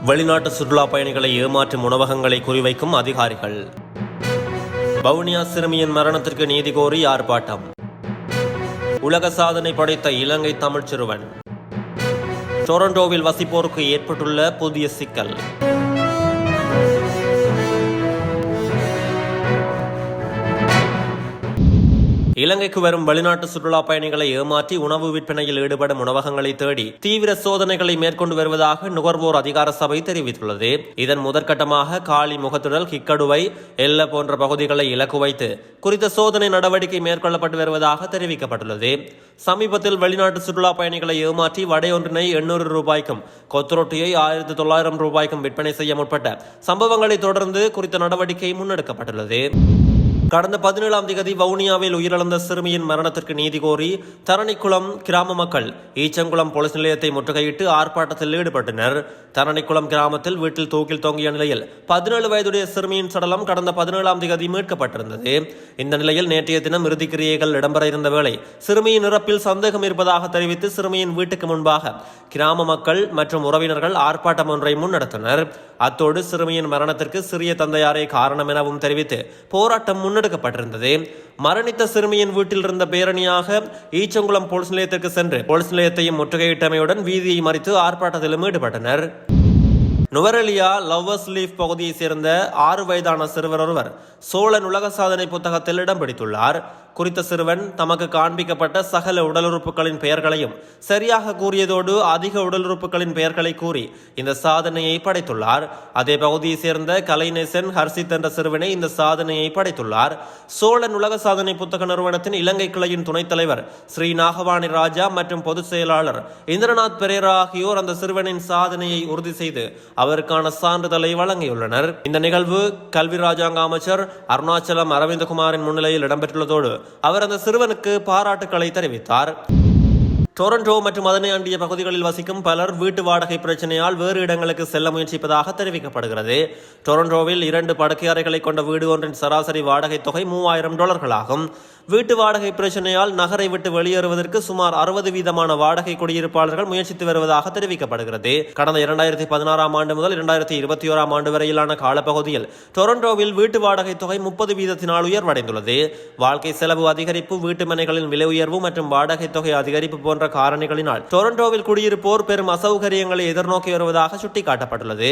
வெளிநாட்டு சுற்றுலா பயணிகளை ஏமாற்றும் உணவகங்களை குறிவைக்கும் அதிகாரிகள். வவுனியா சிறுமியின் மரணத்திற்கு நீதி கோரி ஆர்ப்பாட்டம். உலக சாதனை படைத்த இலங்கை தமிழ் சிறுவன். டொரண்டோவில் வசிப்போருக்கு ஏற்பட்டுள்ள புதிய சிக்கல். இலங்கைக்கு வரும் வெளிநாட்டு சுற்றுலா பயணிகளை ஏமாற்றி உணவு விற்பனையில் ஈடுபடும் உணவகங்களை தேடி தீவிர சோதனைகளை மேற்கொண்டு வருவதாக நுகர்வோர் அதிகார சபை தெரிவித்துள்ளது. இதன் முதற்கட்டமாக காலி முகத்துடல், கிக்கடுவை, எல்ல போன்ற பகுதிகளை இலக்கு வைத்து குறித்த சோதனை நடவடிக்கை மேற்கொள்ளப்பட்டு வருவதாக தெரிவிக்கப்பட்டுள்ளது. சமீபத்தில் வெளிநாட்டு சுற்றுலா பயணிகளை ஏமாற்றி வடை ஒன்றினை 800 ரூபாய்க்கும் கொத்துரொட்டியை 1900 ரூபாய்க்கும் விற்பனை செய்ய முற்பட்ட சம்பவங்களை தொடர்ந்து குறித்த நடவடிக்கை முன்னெடுக்கப்பட்டுள்ளது. கடந்த 17ஆம் தேதி வவுனியாவில் உயிரிழந்த சிறுமியின் மரணத்திற்கு நீதி கோரி தரணிக்குளம் கிராம மக்கள் ஈச்சங்குளம் போலீஸ் நிலையத்தை முற்றுகையிட்டு ஆர்ப்பாட்டத்தில் ஈடுபட்டனர். தரணிக்குளம் கிராமத்தில் வீட்டில் தூக்கில் தொங்கிய நிலையில் 17 வயதுடைய சிறுமியின் சடலம் கடந்த 17ஆம் தேதி மீட்கப்பட்டிருந்தது. இந்த நிலையில் நேற்றைய தினம் இறுதிக்கிரியைகள் இடம்பெற இருந்த வேளை சிறுமியின் இறப்பில் சந்தேகம் இருப்பதாக தெரிவித்து சிறுமியின் வீட்டுக்கு முன்பாக கிராம மக்கள் மற்றும் உறவினர்கள் ஆர்ப்பாட்டம் ஒன்றை முன்னெடுத்தனர். அத்தோடு சிறுமியின் மரணத்திற்கு சிறிய தந்தையாரே காரணம் எனவும் தெரிவித்து போராட்டம் முன்னெடுக்கப்பட்டிருந்தது. மரணித்த சிறுமியின் வீட்டில் இருந்த பேரணியாக ஈச்சங்குளம் போலீஸ் நிலையத்திற்கு சென்று போலீஸ் நிலையத்தையும் முற்றுகையிட்டமையுடன் வீதியை மறித்து ஆர்ப்பாட்டத்திலும் ஈடுபட்டனர். நுவரெலியா லவ்வர்ஸ் லீஃப் பகுதியை சேர்ந்த 6 வயதான சிறுவர் ஒருவர் சோழன் உலக சாதனை புத்தகத்தில் இடம் பிடித்துள்ளார். குறித்த சிறுவன் தமக்கு காண்பிக்கப்பட்ட சகல உடல் உறுப்புகளின் பெயர்களையும் சரியாக கூறியதோடு அதிக உடல் உறுப்புகளின் பெயர்களை கூறி இந்த சாதனையை படைத்துள்ளார். அதே பகுதியை சேர்ந்த கலைநேசன் ஹர்ஷித் என்ற சிறுவனை இந்த சாதனையை படைத்துள்ளார். சோழன் உலக சாதனை புத்தக நிறுவனத்தின் இலங்கை கிளையின் துணைத் தலைவர் ஸ்ரீ நாகவாணி ராஜா மற்றும் பொதுச் செயலாளர் இந்திரநாத் பெரேரா ஆகியோர் அந்த சிறுவனின் சாதனையை உறுதி செய்து அவருக்கான சான்றிதழை வழங்கியுள்ளனர். இந்த நிகழ்வு கல்வி ராஜாங்க அமைச்சர் அருணாச்சலம் அரவிந்தகுமாரின் முன்னிலையில் இடம்பெற்றுள்ளதோடு அவர் அந்த சிறுவனுக்கு பாராட்டுக்களை தெரிவித்தார். டொரண்டோ மற்றும் அதனை அண்டிய பகுதிகளில் வசிக்கும் பலர் வீட்டு வாடகை பிரச்சனையால் வேறு இடங்களுக்கு செல்ல முயற்சிப்பதாக தெரிவிக்கப்படுகிறது. டொரண்டோவில் 2 படுக்கை அறைகளை கொண்ட வீடு ஒன்றின் சராசரி வாடகை தொகை $3000 ஆகும். வீட்டு வாடகை பிரச்சனையால் நகரை விட்டு வெளியேறுவதற்கு சுமார் 60% வாடகை குடியிருப்பாளர்கள் முயற்சித்து வருவதாக தெரிவிக்கப்படுகிறது. கடந்த 2016ஆம் ஆண்டு முதல் 2021ஆம் ஆண்டு வரையிலான காலப்பகுதியில் டொரண்டோவில் வீட்டு வாடகை தொகை 30% உயர்வடைந்துள்ளது. வாழ்க்கை செலவு அதிகரிப்பு, வீட்டு மனைகளின் விலை உயர்வு மற்றும் வாடகை தொகை அதிகரிப்பு போன்ற காரணிகளினால் டொரண்டோவில் குடியிருப்போர் பெரும் அசௌகரியங்களை எதிர்நோக்கி வருவதாக சுட்டிக்காட்டப்பட்டுள்ளது.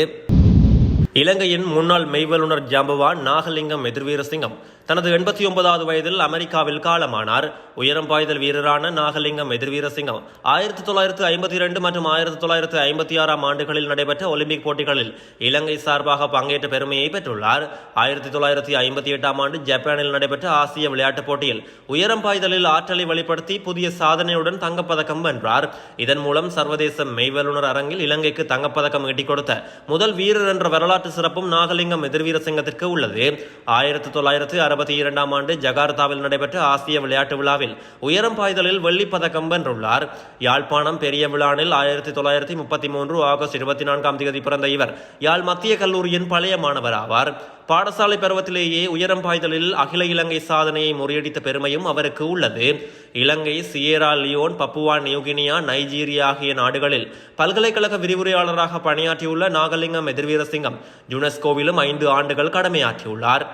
இலங்கையின் முன்னாள் மெய்வல்லுநர் ஜாம்பவான் நாகலிங்கம் எதிர்வீரசிங்கம் தனது 89வது வயதில் அமெரிக்காவில் காலமானார். உயரம் பாய்தல் வீரரான நாகலிங்கம் எதிர்வீரசிங்கம் 1952 மற்றும் 1956ஆம் ஆண்டுகளில் நடைபெற்ற ஒலிம்பிக் போட்டிகளில் இலங்கை சார்பாக பங்கேற்ற பெருமையை பெற்றுள்ளார். 1958ஆம் ஆண்டு ஜப்பானில் நடைபெற்ற ஆசிய விளையாட்டுப் போட்டியில் உயரம் பாய்தலில் ஆற்றலை வெளிப்படுத்தி புதிய சாதனையுடன் தங்கப்பதக்கம் வென்றார். இதன் மூலம் சர்வதேச மெய்வல்லுநர் அரங்கில் இலங்கைக்கு தங்கப்பதக்கம் ஈட்டிக் கொடுத்த முதல் வீரர் என்ற வரலாற்று சிறப்பும் நாகலிங்கம் எதிர்வீரசிங்கத்திற்கு உள்ளது. 1962ஆம் ஆண்டு ஜகார்த்தாவில் நடைபெற்ற ஆசிய விளையாட்டு விழாவில் உயரம் பாய்தலில் வெள்ளிப் பதக்கம் வென்றுள்ளார். யாழ்ப்பாணம் பெரிய விழானில் 1933 ஆகஸ்ட் 24ஆம் தேதி பிறந்த இவர் யாழ் மத்திய கல்லூரியின் பழைய மாணவர் ஆவார். பாடசாலை பருவத்திலேயே உயரம் பாய்தலில் அகில இலங்கை சாதனையை முறியடித்த பெருமையும் அவருக்கு உள்ளது. இலங்கை, Sierra Leon, Papua New Guinea, Nigeria ஆகிய நாடுகளில் பல்கலைக்கழக விரிவுரையாளராக பணியாற்றியுள்ள நாகலிங்கம் எதிர்வீரசிங்கம் யுனெஸ்கோவிலும் 5 ஆண்டுகள் கடமையாற்றியுள்ளார்.